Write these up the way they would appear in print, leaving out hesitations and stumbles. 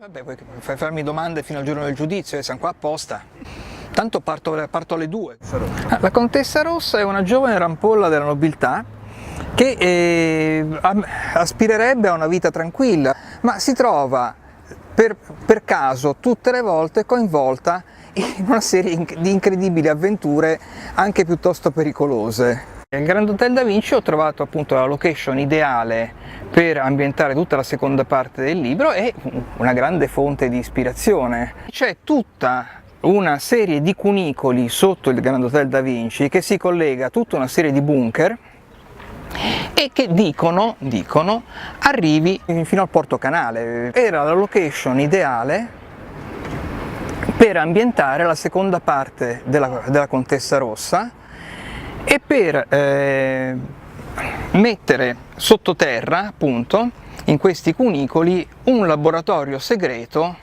Vabbè, puoi farmi domande fino al giorno del giudizio, siamo qua apposta. Tanto parto alle 2. La Contessa Rossa è una giovane rampolla della nobiltà che aspirerebbe a una vita tranquilla, ma si trova per caso tutte le volte coinvolta in una serie di incredibili avventure anche piuttosto pericolose. Al Grand Hotel Da Vinci ho trovato appunto la location ideale per ambientare tutta la seconda parte del libro e una grande fonte di ispirazione. C'è tutta una serie di cunicoli sotto il Grand Hotel Da Vinci che si collega a tutta una serie di bunker e che dicono arrivi fino al Porto Canale. Era la location ideale per ambientare la seconda parte della Contessa Rossa e per mettere sottoterra, appunto, in questi cunicoli, un laboratorio segreto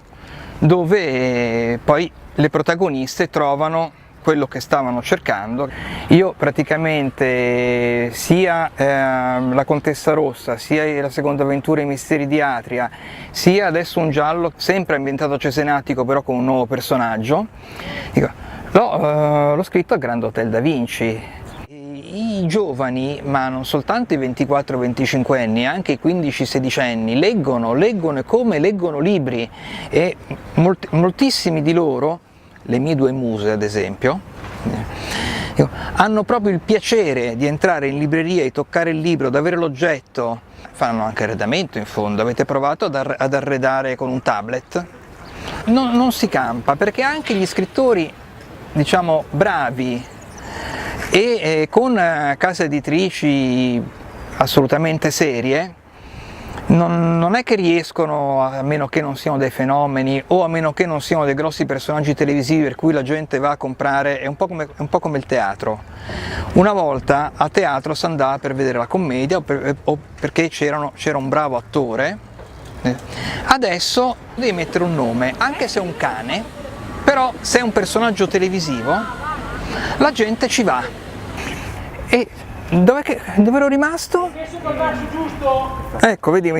dove poi le protagoniste trovano quello che stavano cercando. Io praticamente sia la Contessa Rossa, sia la seconda avventura I Misteri di Atria, sia adesso un giallo sempre ambientato a Cesenatico però con un nuovo personaggio, l'ho scritto al Grand Hotel Da Vinci. I giovani, ma non soltanto i 24-25 anni, anche i 15-16 anni, leggono e come leggono libri, e moltissimi di loro, le mie due muse ad esempio, hanno proprio il piacere di entrare in libreria, di toccare il libro, di avere l'oggetto. Fanno anche arredamento in fondo. Avete provato ad arredare con un tablet? Non si campa, perché anche gli scrittori, diciamo, bravi e con case editrici assolutamente serie, non è che riescono, a meno che non siano dei fenomeni o a meno che non siano dei grossi personaggi televisivi per cui la gente va a comprare. È un po' come il teatro. Una volta a teatro si andava per vedere la commedia o perché c'era un bravo attore. Adesso devi mettere un nome, anche se è un cane, però se è un personaggio televisivo la gente ci va. E dove ero rimasto? Ecco, vedi,